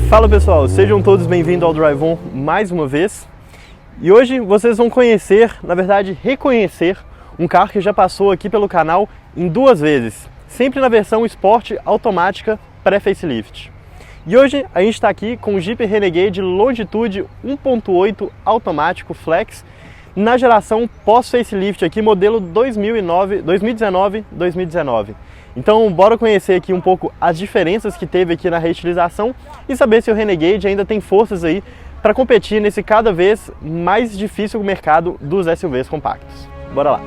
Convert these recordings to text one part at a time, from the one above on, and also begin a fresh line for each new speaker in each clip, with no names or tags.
Fala pessoal, sejam todos bem-vindos ao Drive On mais uma vez. E hoje vocês vão conhecer, na verdade reconhecer, um carro que já passou aqui pelo canal em 2 vezes, sempre na versão Sport automática pré-facelift. E hoje a gente está aqui com o Jeep Renegade Longitude 1.8 automático flex na geração pós-facelift aqui, modelo 2019-2019. Então bora conhecer aqui um pouco as diferenças que teve aqui na reutilização e saber se o Renegade ainda tem forças aí para competir nesse cada vez mais difícil mercado dos SUVs compactos. Bora lá!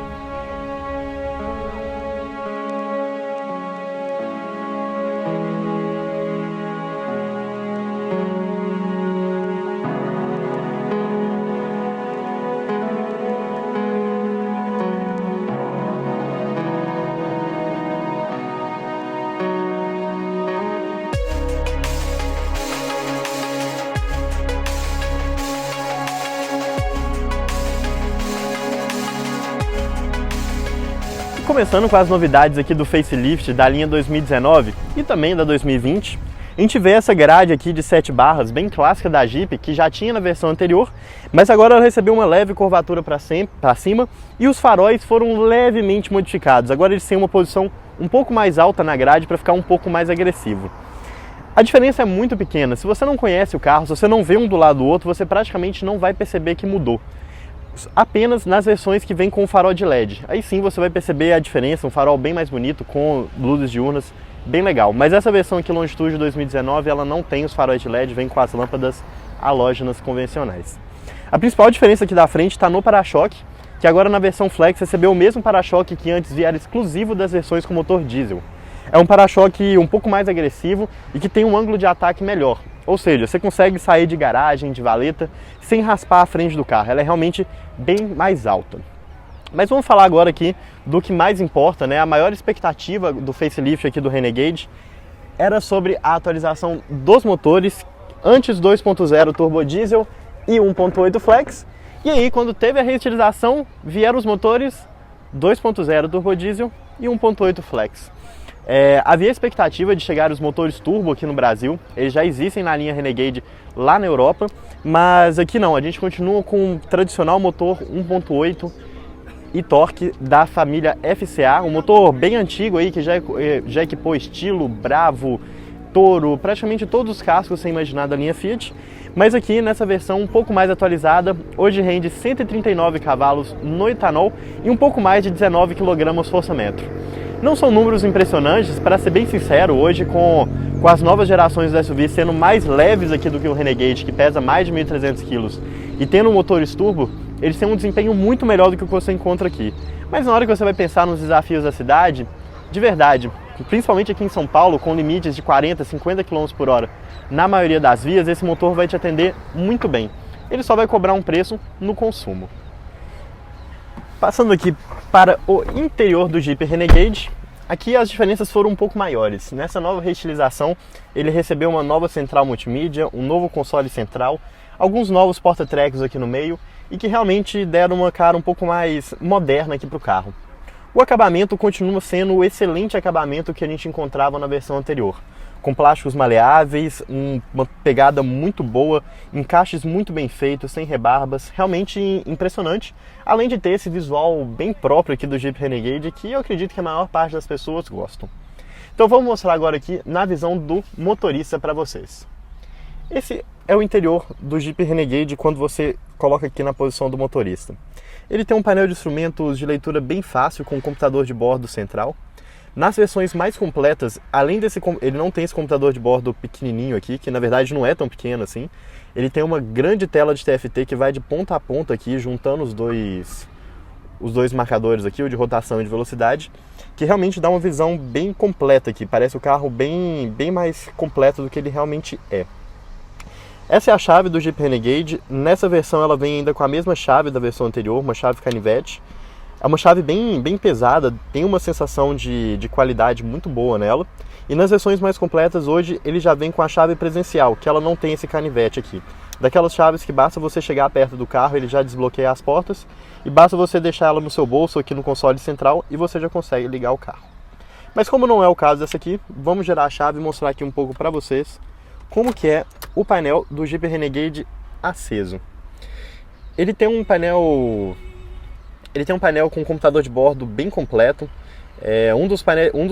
Começando com as novidades aqui do facelift da linha 2019 e também da 2020, a gente vê essa grade aqui de 7 barras, bem clássica da Jeep, que já tinha na versão anterior, mas agora ela recebeu uma leve curvatura para cima e os faróis foram levemente modificados. Agora eles têm uma posição um pouco mais alta na grade para ficar um pouco mais agressivo. A diferença é muito pequena. Se você não conhece o carro, se você não vê um do lado do outro, você praticamente não vai perceber que mudou. Apenas nas versões que vem com o farol de LED. Aí sim você vai perceber a diferença, um farol bem mais bonito, com luzes diurnas, bem legal. Mas essa versão aqui, Longitude 2019, ela não tem os faróis de LED, vem com as lâmpadas halógenas convencionais. A principal diferença aqui da frente está no para-choque, que agora na versão Flex recebeu o mesmo para-choque que antes era exclusivo das versões com motor diesel. É um para-choque um pouco mais agressivo e que tem um ângulo de ataque melhor. Ou seja, você consegue sair de garagem, de valeta, sem raspar a frente do carro. Ela é realmente bem mais alta. Mas vamos falar agora aqui do que mais importa, né? A maior expectativa do facelift aqui do Renegade era sobre a atualização dos motores, antes 2.0 turbo diesel e 1.8 flex. E aí, quando teve a reutilização, vieram os motores 2.0 turbo diesel e 1.8 flex. Havia expectativa de chegar os motores turbo aqui no Brasil, eles já existem na linha Renegade lá na Europa, mas aqui não, a gente continua com o tradicional motor 1.8 e torque da família FCA, um motor bem antigo aí que já equipou Estilo, Bravo, Toro, praticamente todos os carros que você imaginar da linha Fiat, mas aqui nessa versão um pouco mais atualizada, hoje rende 139 cavalos no etanol e um pouco mais de 19 kgfm. Não são números impressionantes, para ser bem sincero, hoje com as novas gerações do SUV sendo mais leves aqui do que o Renegade, que pesa mais de 1.300 kg, e tendo motores turbo, eles têm um desempenho muito melhor do que o que você encontra aqui. Mas na hora que você vai pensar nos desafios da cidade, de verdade, principalmente aqui em São Paulo, com limites de 40, 50 km por hora, na maioria das vias, esse motor vai te atender muito bem. Ele só vai cobrar um preço no consumo. Passando aqui para o interior do Jeep Renegade, aqui as diferenças foram um pouco maiores. Nessa nova reutilização, ele recebeu uma nova central multimídia, um novo console central, alguns novos porta-tracks aqui no meio e que realmente deram uma cara um pouco mais moderna aqui para o carro. O acabamento continua sendo o excelente acabamento que a gente encontrava na versão anterior, com plásticos maleáveis, uma pegada muito boa, encaixes muito bem feitos, sem rebarbas, realmente impressionante, além de ter esse visual bem próprio aqui do Jeep Renegade, que eu acredito que a maior parte das pessoas gostam. Então vamos mostrar agora aqui na visão do motorista para vocês. Esse é o interior do Jeep Renegade quando você coloca aqui na posição do motorista. Ele tem um painel de instrumentos de leitura bem fácil, com um computador de bordo central. Nas versões mais completas, além desse, ele não tem esse computador de bordo pequenininho aqui, que na verdade não é tão pequeno assim. Ele tem uma grande tela de TFT que vai de ponta a ponta aqui, juntando os dois marcadores aqui, o de rotação e de velocidade, que realmente dá uma visão bem completa aqui. Parece o carro bem mais completo do que ele realmente é. Essa é a chave do Jeep Renegade. Nessa versão ela vem ainda com a mesma chave da versão anterior, uma chave canivete. É uma chave bem pesada, tem uma sensação de qualidade muito boa nela. E nas versões mais completas hoje ele já vem com a chave presencial, que ela não tem esse canivete aqui. Daquelas chaves que basta você chegar perto do carro, ele já desbloqueia as portas, e basta você deixar ela no seu bolso aqui no console central e você já consegue ligar o carro. Mas como não é o caso dessa aqui, vamos gerar a chave e mostrar aqui um pouco para vocês como que é o painel do Jeep Renegade aceso. Ele tem um painel com um computador de bordo bem completo. É um dos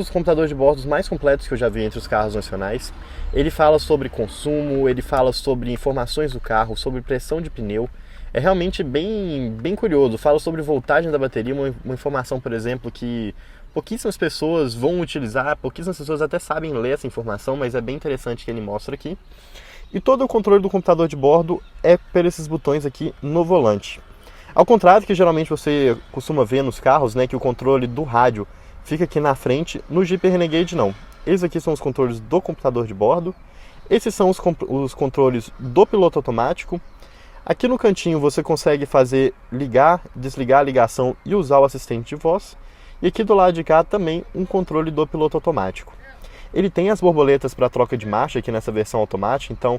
computadores de bordo mais completos que eu já vi entre os carros nacionais. Ele fala sobre consumo, ele fala sobre informações do carro, sobre pressão de pneu. É realmente bem curioso. Fala sobre voltagem da bateria, uma informação, por exemplo, que pouquíssimas pessoas vão utilizar, pouquíssimas pessoas até sabem ler essa informação, mas é bem interessante que ele mostra aqui. E todo o controle do computador de bordo é por esses botões aqui no volante. Ao contrário que geralmente você costuma ver nos carros, né, que o controle do rádio fica aqui na frente, no Jeep Renegade não. Esses aqui são os controles do computador de bordo. Esses são os controles do piloto automático. Aqui no cantinho você consegue fazer ligar, desligar a ligação e usar o assistente de voz. E aqui do lado de cá também um controle do piloto automático. Ele tem as borboletas para troca de marcha aqui nessa versão automática, então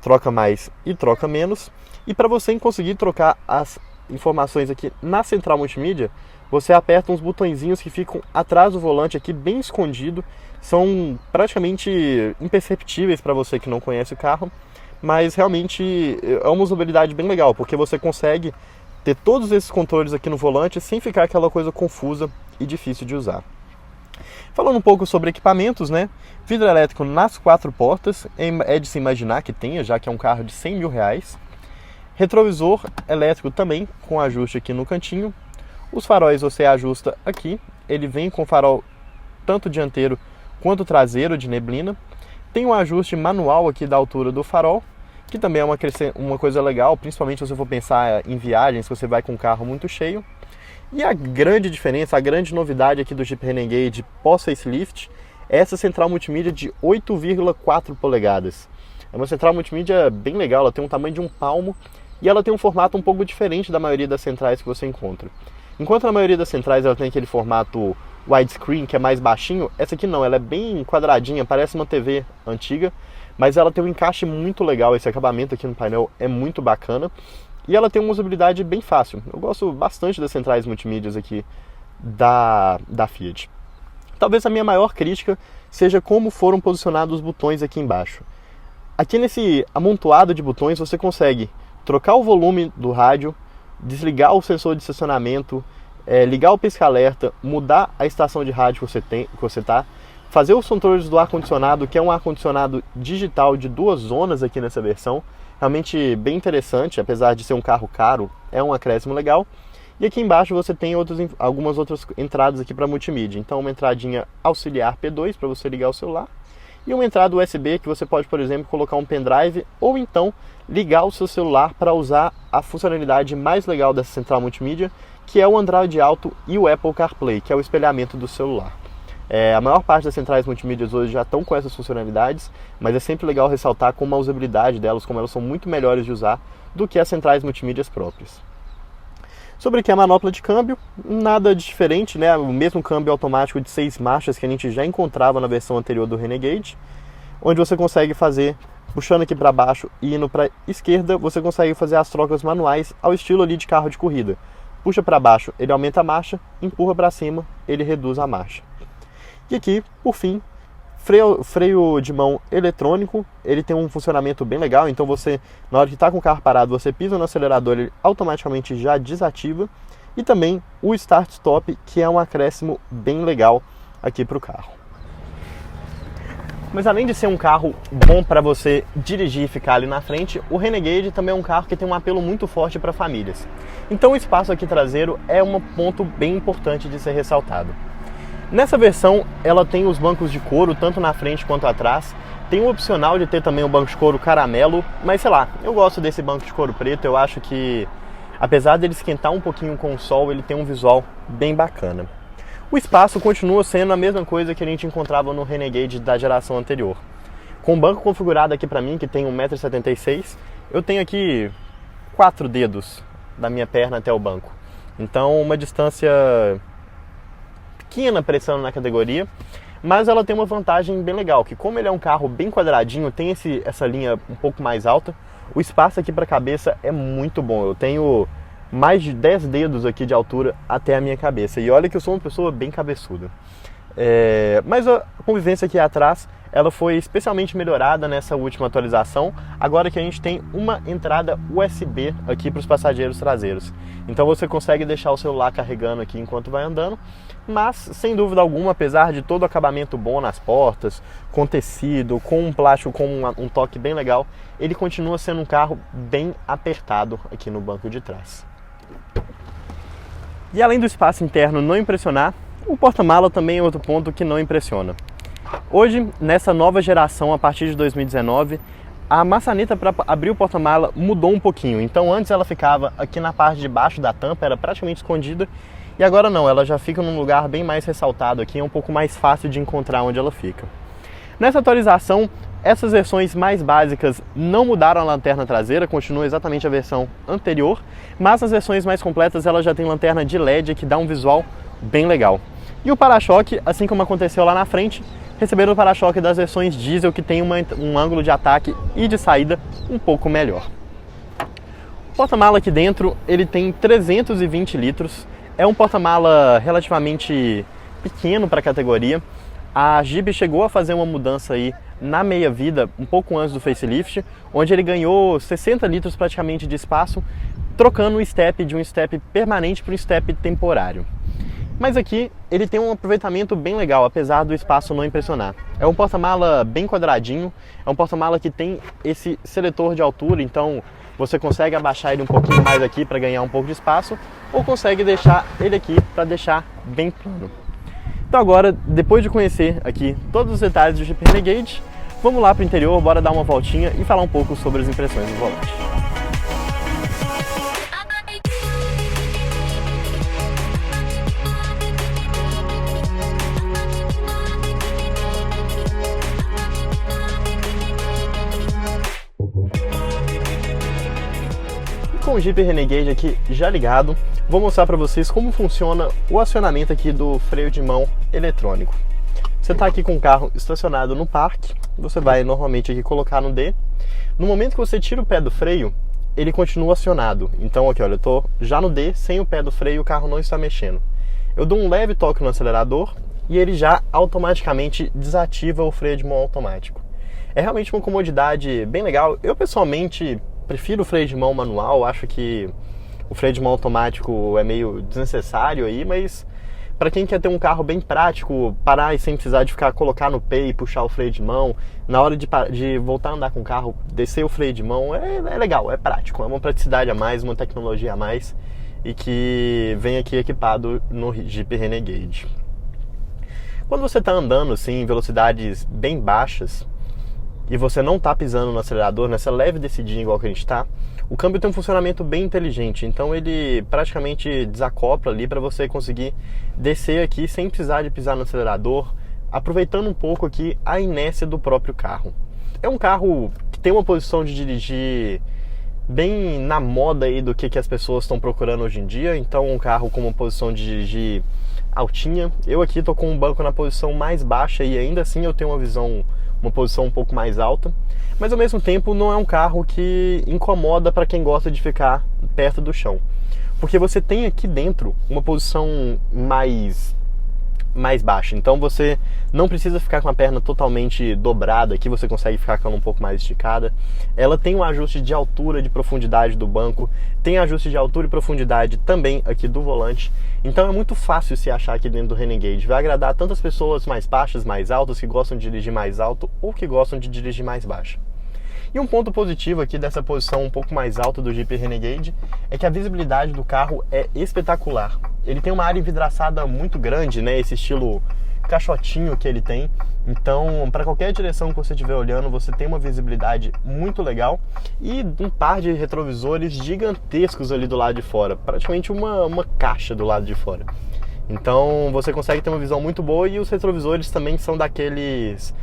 troca mais e troca menos. E para você conseguir trocar as informações aqui na central multimídia, você aperta uns botõezinhos que ficam atrás do volante aqui, bem escondido. São praticamente imperceptíveis para você que não conhece o carro, mas realmente é uma usabilidade bem legal, porque você consegue ter todos esses controles aqui no volante sem ficar aquela coisa confusa e difícil de usar. Falando um pouco sobre equipamentos, né? Vidro elétrico nas 4 portas, é de se imaginar que tenha, já que é um carro de R$100 mil. Retrovisor elétrico também, com ajuste aqui no cantinho. Os faróis você ajusta aqui, ele vem com farol tanto dianteiro quanto traseiro de neblina. Tem um ajuste manual aqui da altura do farol, que também é uma coisa legal, principalmente se você for pensar em viagens, se você vai com um carro muito cheio. E a grande diferença, a grande novidade aqui do Jeep Renegade pós-facelift é essa central multimídia de 8,4 polegadas. É uma central multimídia bem legal, ela tem um tamanho de um palmo e ela tem um formato um pouco diferente da maioria das centrais que você encontra. Enquanto na maioria das centrais ela tem aquele formato widescreen que é mais baixinho, essa aqui não, ela é bem quadradinha, parece uma TV antiga, mas ela tem um encaixe muito legal, esse acabamento aqui no painel é muito bacana. E ela tem uma usabilidade bem fácil. Eu gosto bastante das centrais multimídias aqui da Fiat. Talvez a minha maior crítica seja como foram posicionados os botões aqui embaixo. Aqui nesse amontoado de botões você consegue trocar o volume do rádio, desligar o sensor de estacionamento, ligar o pisca-alerta, mudar a estação de rádio que você está, fazer os controles do ar-condicionado, que é um ar-condicionado digital de 2 zonas aqui nessa versão. Realmente bem interessante, apesar de ser um carro caro, é um acréscimo legal. E aqui embaixo você tem algumas outras entradas aqui para multimídia. Então uma entradinha auxiliar P2 para você ligar o celular. E uma entrada USB que você pode, por exemplo, colocar um pendrive ou então ligar o seu celular para usar a funcionalidade mais legal dessa central multimídia, que é o Android Auto e o Apple CarPlay, que é o espelhamento do celular. A maior parte das centrais multimídias hoje já estão com essas funcionalidades, mas é sempre legal ressaltar como a usabilidade delas, como elas são muito melhores de usar do que as centrais multimídias próprias. Sobre aqui a manopla de câmbio, nada de diferente, né? O mesmo câmbio automático de 6 marchas que a gente já encontrava na versão anterior do Renegade, onde você consegue fazer, puxando aqui para baixo e indo para a esquerda, você consegue fazer as trocas manuais ao estilo ali de carro de corrida. Puxa para baixo, ele aumenta a marcha, empurra para cima, ele reduz a marcha. E aqui, por fim, freio de mão eletrônico. Ele tem um funcionamento bem legal, então você, na hora que está com o carro parado, você pisa no acelerador, ele automaticamente já desativa. E também o Start Stop, que é um acréscimo bem legal aqui para o carro. Mas além de ser um carro bom para você dirigir e ficar ali na frente, o Renegade também é um carro que tem um apelo muito forte para famílias. Então o espaço aqui traseiro é um ponto bem importante de ser ressaltado. Nessa versão, ela tem os bancos de couro, tanto na frente quanto atrás. Tem o opcional de ter também um banco de couro caramelo, mas sei lá, eu gosto desse banco de couro preto. Eu acho que, apesar dele esquentar um pouquinho com o sol, ele tem um visual bem bacana. O espaço continua sendo a mesma coisa que a gente encontrava no Renegade da geração anterior. Com o banco configurado aqui pra mim, que tem 1,76 m, eu tenho aqui 4 dedos da minha perna até o banco. Então, uma distância pequena pressão na categoria, mas ela tem uma vantagem bem legal, que como ele é um carro bem quadradinho, tem essa linha um pouco mais alta, o espaço aqui para a cabeça é muito bom. Eu tenho mais de 10 dedos aqui de altura até a minha cabeça, e olha que eu sou uma pessoa bem cabeçuda. Mas a convivência aqui atrás, ela foi especialmente melhorada nessa última atualização, agora que a gente tem uma entrada USB aqui para os passageiros traseiros. Então você consegue deixar o celular carregando aqui enquanto vai andando, mas sem dúvida alguma, apesar de todo o acabamento bom nas portas, com tecido, com um plástico com um toque bem legal, ele continua sendo um carro bem apertado aqui no banco de trás. E além do espaço interno não impressionar, o porta-mala também é outro ponto que não impressiona. Hoje, nessa nova geração, a partir de 2019, a maçaneta para abrir o porta-mala mudou um pouquinho. Então antes ela ficava aqui na parte de baixo da tampa, era praticamente escondida, e agora não, ela já fica num lugar bem mais ressaltado aqui, é um pouco mais fácil de encontrar onde ela fica. Nessa atualização, essas versões mais básicas não mudaram a lanterna traseira, continua exatamente a versão anterior, mas as versões mais completas ela já tem lanterna de LED que dá um visual bem legal. E o para-choque, assim como aconteceu lá na frente, receberam o para-choque das versões diesel que tem um ângulo de ataque e de saída um pouco melhor. O porta-mala aqui dentro ele tem 320 litros, é um porta-mala relativamente pequeno para a categoria. A Jeep chegou a fazer uma mudança aí na meia-vida, um pouco antes do facelift, onde ele ganhou 60 litros praticamente de espaço, trocando o step de um step permanente para um step temporário. Mas aqui ele tem um aproveitamento bem legal, apesar do espaço não impressionar. É um porta-mala bem quadradinho, é um porta-mala que tem esse seletor de altura, então você consegue abaixar ele um pouquinho mais aqui para ganhar um pouco de espaço, ou consegue deixar ele aqui para deixar bem plano. Então agora, depois de conhecer aqui todos os detalhes do Jeep Renegade, vamos lá para o interior, bora dar uma voltinha e falar um pouco sobre as impressões do volante. Com o Jeep Renegade aqui já ligado, vou mostrar para vocês como funciona o acionamento aqui do freio de mão eletrônico. Você está aqui com o carro estacionado no parque, você vai normalmente aqui colocar no D. No momento que você tira o pé do freio, ele continua acionado. Então aqui, olha, eu estou já no D, sem o pé do freio, o carro não está mexendo. Eu dou um leve toque no acelerador e ele já automaticamente desativa o freio de mão automático. É realmente uma comodidade bem legal. Eu pessoalmente prefiro o freio de mão manual, acho que o freio de mão automático é meio desnecessário aí, mas para quem quer ter um carro bem prático, parar e sem precisar de colocar no P e puxar o freio de mão, na hora de voltar a andar com o carro, descer o freio de mão, é legal, é prático, é uma praticidade a mais, uma tecnologia a mais e que vem aqui equipado no Jeep Renegade. Quando você está andando assim, em velocidades bem baixas, e você não está pisando no acelerador, nessa leve descidinha igual que a gente está, o câmbio tem um funcionamento bem inteligente, então ele praticamente desacopla ali para você conseguir descer aqui sem precisar de pisar no acelerador, aproveitando um pouco aqui a inércia do próprio carro. É um carro que tem uma posição de dirigir bem na moda aí do que as pessoas estão procurando hoje em dia, então um carro com uma posição de dirigir altinha. Eu aqui estou com um banco na posição mais baixa e ainda assim eu tenho uma posição um pouco mais alta, mas ao mesmo tempo não é um carro que incomoda para quem gosta de ficar perto do chão, porque você tem aqui dentro uma posição mais baixa, então você não precisa ficar com a perna totalmente dobrada, aqui você consegue ficar com ela um pouco mais esticada. Ela tem um ajuste de altura e de profundidade do banco, tem ajuste de altura e profundidade também aqui do volante, então é muito fácil se achar aqui dentro do Renegade. Vai agradar tantas pessoas mais baixas, mais altas, que gostam de dirigir mais alto ou que gostam de dirigir mais baixo. E um ponto positivo aqui dessa posição um pouco mais alta do Jeep Renegade é que a visibilidade do carro é espetacular. Ele tem uma área envidraçada muito grande, né? Esse estilo caixotinho que ele tem. Então, para qualquer direção que você estiver olhando, você tem uma visibilidade muito legal e um par de retrovisores gigantescos ali do lado de fora, praticamente uma caixa do lado de fora. Então, você consegue ter uma visão muito boa e os retrovisores também são daqueles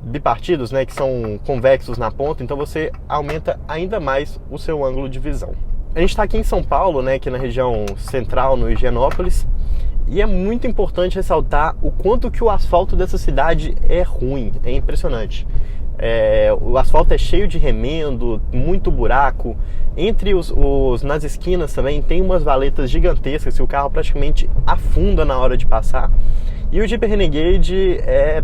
bipartidos, né, que são convexos na ponta, então você aumenta ainda mais o seu ângulo de visão. A gente está aqui em São Paulo, né, aqui na região central, no Higienópolis, e é muito importante ressaltar o quanto que o asfalto dessa cidade é ruim, é impressionante. O asfalto é cheio de remendo, muito buraco. Nas esquinas também tem umas valetas gigantescas que o carro praticamente afunda na hora de passar. E o Jeep Renegade é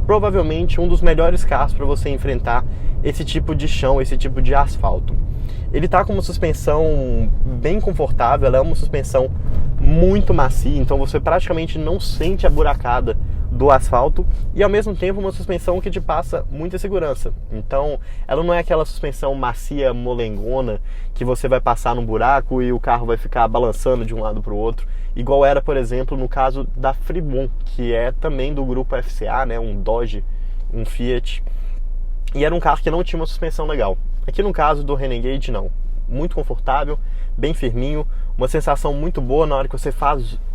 provavelmente um dos melhores carros para você enfrentar esse tipo de chão, esse tipo de asfalto. Ele está com uma suspensão bem confortável, ela é uma suspensão muito macia, então você praticamente não sente a buracada do asfalto e ao mesmo tempo uma suspensão que te passa muita segurança. Então ela não é aquela suspensão macia molengona que você vai passar num buraco e o carro vai ficar balançando de um lado para o outro, igual era, por exemplo, no caso da Fribon, que é também do grupo FCA, né, um Dodge, um Fiat, e era um carro que não tinha uma suspensão legal. Aqui no caso do Renegade não, muito confortável, bem firminho, uma sensação muito boa na hora que você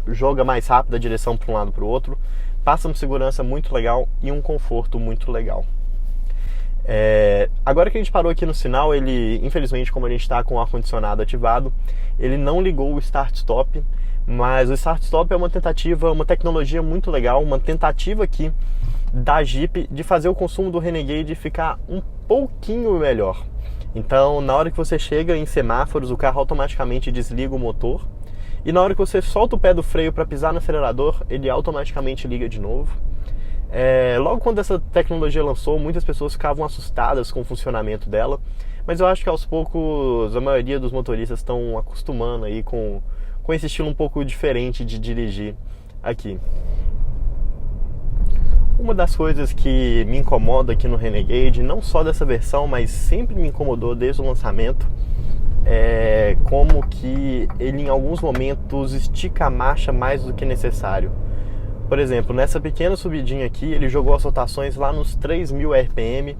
joga mais rápido a direção para um lado para o outro, passa uma segurança muito legal e um conforto muito legal. Agora que a gente parou aqui no sinal, ele, infelizmente, como a gente está com o ar-condicionado ativado, ele não ligou o Start-Stop, mas o Start-Stop é uma tentativa, uma tecnologia muito legal, uma tentativa aqui da Jeep de fazer o consumo do Renegade ficar um pouquinho melhor. Então, na hora que você chega em semáforos, o carro automaticamente desliga o motor. E na hora que você solta o pé do freio para pisar no acelerador, ele automaticamente liga de novo. Logo quando essa tecnologia lançou, muitas pessoas ficavam assustadas com o funcionamento dela. Mas eu acho que aos poucos a maioria dos motoristas estão acostumando aí com esse estilo um pouco diferente de dirigir aqui. Uma das coisas que me incomoda aqui no Renegade, não só dessa versão, mas sempre me incomodou desde o lançamento, é como que ele em alguns momentos estica a marcha mais do que necessário. Por exemplo, nessa pequena subidinha aqui, ele jogou as rotações lá nos 3.000 RPM.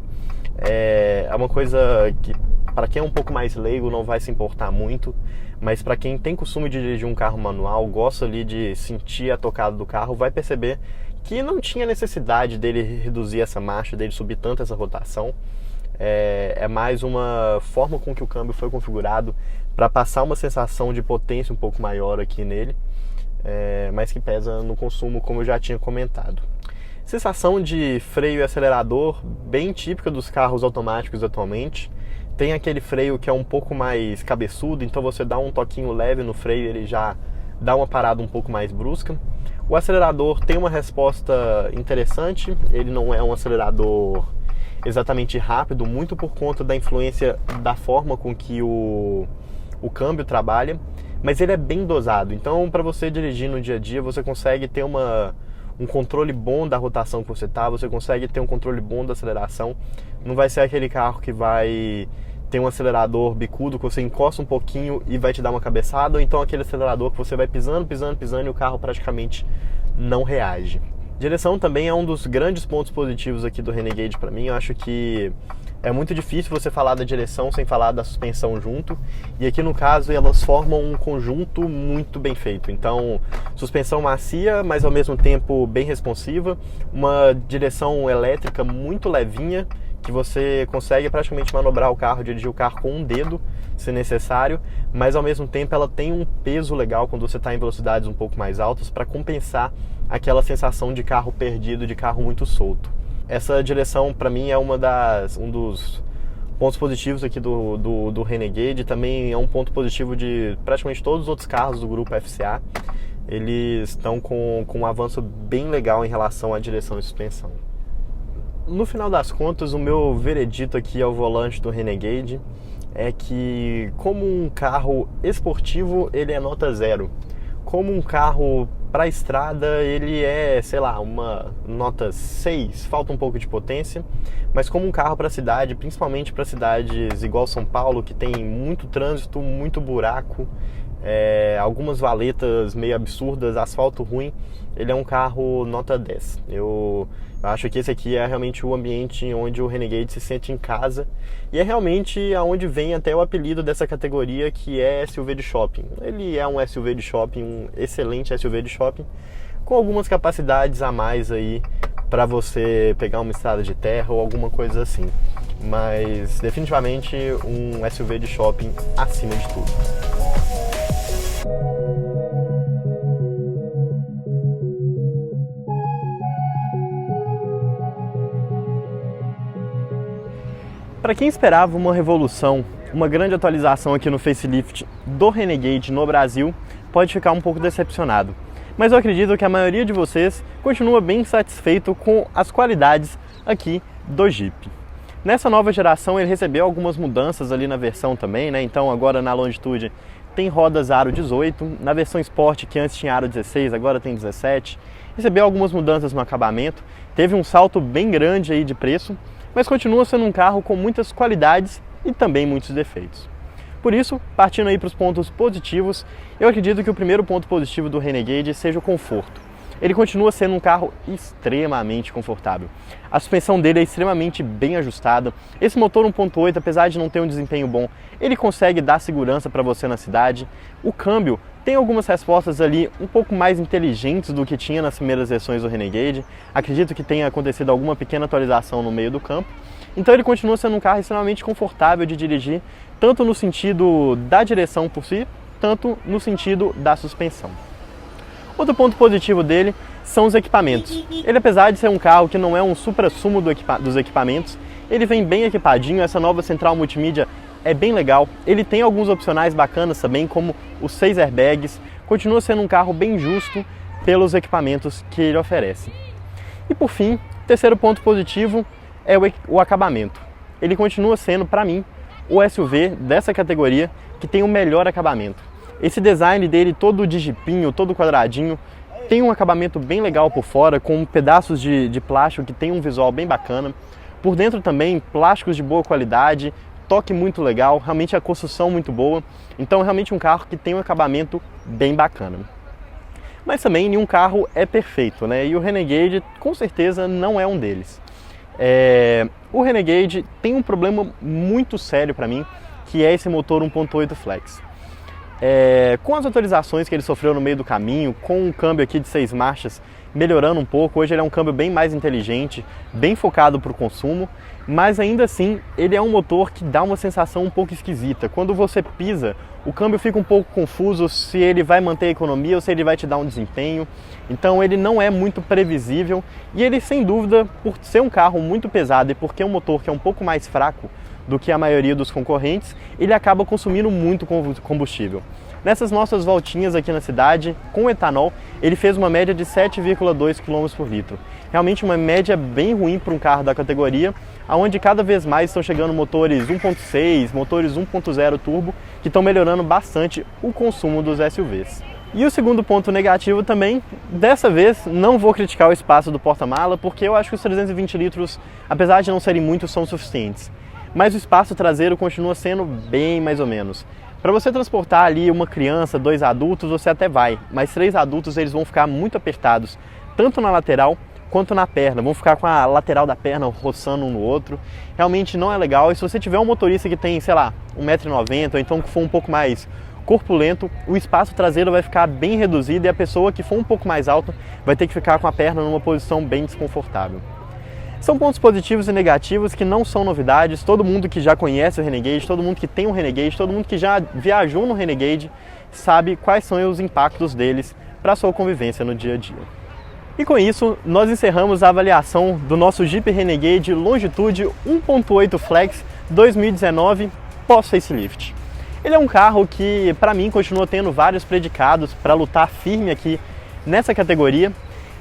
É uma coisa que, para quem é um pouco mais leigo, não vai se importar muito, mas para quem tem costume de dirigir um carro manual, gosta ali de sentir a tocada do carro, vai perceber que não tinha necessidade dele reduzir essa marcha, dele subir tanto essa rotação. É mais uma forma com que o câmbio foi configurado para passar uma sensação de potência um pouco maior aqui nele, mas que pesa no consumo, como eu já tinha comentado. Sensação de freio e acelerador bem típica dos carros automáticos atualmente. Tem aquele freio que é um pouco mais cabeçudo, então você dá um toquinho leve no freio, ele já dá uma parada um pouco mais brusca. O acelerador tem uma resposta interessante, ele não é um acelerador exatamente rápido, muito por conta da influência da forma com que o câmbio trabalha, mas ele é bem dosado. Então, para você dirigir no dia a dia, você consegue ter um controle bom da rotação que você está, você consegue ter um controle bom da aceleração. Não vai ser aquele carro que vai ter um acelerador bicudo que você encosta um pouquinho e vai te dar uma cabeçada, ou então aquele acelerador que você vai pisando e o carro praticamente não reage. Direção também é um dos grandes pontos positivos aqui do Renegade para mim. Eu acho que é muito difícil você falar da direção sem falar da suspensão junto, e aqui no caso elas formam um conjunto muito bem feito. Então, suspensão macia, mas ao mesmo tempo bem responsiva, uma direção elétrica muito levinha, que você consegue praticamente manobrar o carro, dirigir o carro com um dedo, se necessário, mas ao mesmo tempo ela tem um peso legal quando você está em velocidades um pouco mais altas para compensar aquela sensação de carro perdido, de carro muito solto. Essa direção para mim é um dos pontos positivos aqui do Renegade, também é um ponto positivo de praticamente todos os outros carros do grupo FCA. Eles estão com um avanço bem legal em relação à direção e suspensão. No final das contas, o meu veredito aqui ao volante do Renegade é que, como um carro esportivo, ele é nota 0. Como um carro para estrada, ele é, sei lá, uma nota 6, falta um pouco de potência. Mas como um carro para cidade, principalmente para cidades igual São Paulo, que tem muito trânsito, muito buraco, algumas valetas meio absurdas, asfalto ruim, ele é um carro nota 10. Eu acho que esse aqui é realmente o ambiente onde o Renegade se sente em casa, e é realmente aonde vem até o apelido dessa categoria, que é SUV de shopping. Ele é um SUV de shopping, um excelente SUV de shopping, com algumas capacidades a mais aí para você pegar uma estrada de terra ou alguma coisa assim. Mas definitivamente um SUV de shopping acima de tudo. Para quem esperava uma revolução, uma grande atualização aqui no facelift do Renegade no Brasil, pode ficar um pouco decepcionado. Mas eu acredito que a maioria de vocês continua bem satisfeito com as qualidades aqui do Jeep. Nessa nova geração ele recebeu algumas mudanças ali na versão também, né? Então agora na Longitude tem rodas aro 18, na versão Sport, que antes tinha aro 16, agora tem 17. Recebeu algumas mudanças no acabamento, teve um salto bem grande aí de preço, mas continua sendo um carro com muitas qualidades e também muitos defeitos. Por isso, partindo aí para os pontos positivos, eu acredito que o primeiro ponto positivo do Renegade seja o conforto. Ele continua sendo um carro extremamente confortável. A suspensão dele é extremamente bem ajustada. Esse motor 1.8, apesar de não ter um desempenho bom, ele consegue dar segurança para você na cidade. O câmbio tem algumas respostas ali um pouco mais inteligentes do que tinha nas primeiras versões do Renegade. Acredito que tenha acontecido alguma pequena atualização no meio do campo. Então ele continua sendo um carro extremamente confortável de dirigir, tanto no sentido da direção por si, tanto no sentido da suspensão. Outro ponto positivo dele são os equipamentos. Ele, apesar de ser um carro que não é um supra-sumo dos equipamentos, ele vem bem equipadinho. Essa nova central multimídia é bem legal. Ele tem alguns opcionais bacanas também, como os 6 airbags. Continua sendo um carro bem justo pelos equipamentos que ele oferece. E por fim, o terceiro ponto positivo é o acabamento. Ele continua sendo, para mim, o SUV dessa categoria que tem o melhor acabamento. Esse design dele todo de jipinho, todo quadradinho, tem um acabamento bem legal por fora, com pedaços de plástico que tem um visual bem bacana. Por dentro também, plásticos de boa qualidade, toque muito legal, realmente a construção muito boa. Então é realmente um carro que tem um acabamento bem bacana. Mas também nenhum carro é perfeito, né? E o Renegade com certeza não é um deles. O Renegade tem um problema muito sério para mim, que é esse motor 1.8 Flex. Com as atualizações que ele sofreu no meio do caminho, com um câmbio aqui de 6 marchas melhorando um pouco, hoje ele é um câmbio bem mais inteligente, bem focado para o consumo, mas ainda assim ele é um motor que dá uma sensação um pouco esquisita. Quando você pisa, o câmbio fica um pouco confuso se ele vai manter a economia ou se ele vai te dar um desempenho. Então ele não é muito previsível e ele, sem dúvida, por ser um carro muito pesado e porque é um motor que é um pouco mais fraco do que a maioria dos concorrentes, ele acaba consumindo muito combustível. Nessas nossas voltinhas aqui na cidade, com etanol, ele fez uma média de 7,2 km por litro. Realmente uma média bem ruim para um carro da categoria, onde cada vez mais estão chegando motores 1.6, motores 1.0 turbo, que estão melhorando bastante o consumo dos SUVs. E o segundo ponto negativo também, dessa vez não vou criticar o espaço do porta-mala, porque eu acho que os 320 litros, apesar de não serem muitos, são suficientes. Mas o espaço traseiro continua sendo bem mais ou menos. Para você transportar ali uma criança, 2 adultos, você até vai, mas 3 adultos eles vão ficar muito apertados, tanto na lateral quanto na perna, vão ficar com a lateral da perna roçando um no outro. Realmente não é legal. E se você tiver um motorista que tem, sei lá, 1,90 m, ou então que for um pouco mais corpulento, o espaço traseiro vai ficar bem reduzido e a pessoa que for um pouco mais alta vai ter que ficar com a perna numa posição bem desconfortável. São pontos positivos e negativos que não são novidades. Todo mundo que já conhece o Renegade, todo mundo que tem um Renegade, todo mundo que já viajou no Renegade sabe quais são os impactos deles para a sua convivência no dia a dia. E com isso, nós encerramos a avaliação do nosso Jeep Renegade Longitude 1.8 Flex 2019 pós-facelift. Ele é um carro que, para mim, continua tendo vários predicados para lutar firme aqui nessa categoria,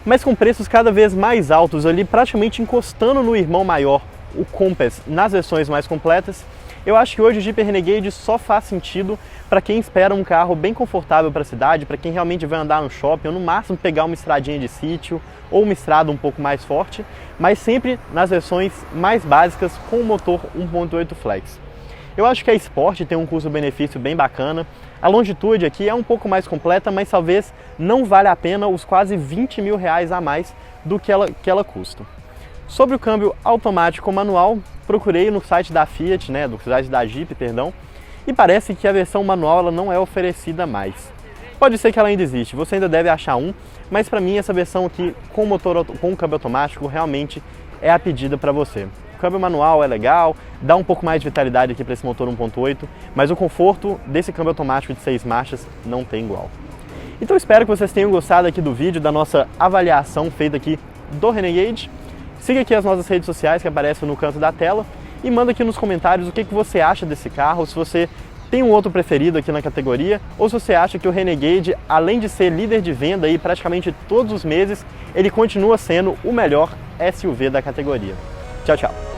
mas com preços cada vez mais altos, ali praticamente encostando no irmão maior, o Compass, nas versões mais completas. Eu acho que hoje o Jeep Renegade só faz sentido para quem espera um carro bem confortável para a cidade, para quem realmente vai andar no shopping, ou no máximo pegar uma estradinha de sítio, ou uma estrada um pouco mais forte, mas sempre nas versões mais básicas com o motor 1.8 Flex. Eu acho que a Sport tem um custo-benefício bem bacana. A Longitude aqui é um pouco mais completa, mas talvez não vale a pena os quase 20 mil reais a mais do que ela custa. Sobre o câmbio automático ou manual, procurei no site da Fiat, do site da Jeep, perdão, e parece que a versão manual ela não é oferecida mais. Pode ser que ela ainda existe, você ainda deve achar um, mas para mim essa versão aqui com o câmbio automático realmente é a pedida para você. O câmbio manual é legal, dá um pouco mais de vitalidade aqui para esse motor 1.8, mas o conforto desse câmbio automático de 6 marchas não tem igual. Então espero que vocês tenham gostado aqui do vídeo, da nossa avaliação feita aqui do Renegade. Siga aqui as nossas redes sociais que aparecem no canto da tela e manda aqui nos comentários o que você acha desse carro, se você tem um outro preferido aqui na categoria, ou se você acha que o Renegade, além de ser líder de venda aí praticamente todos os meses, ele continua sendo o melhor SUV da categoria. Tchau, tchau!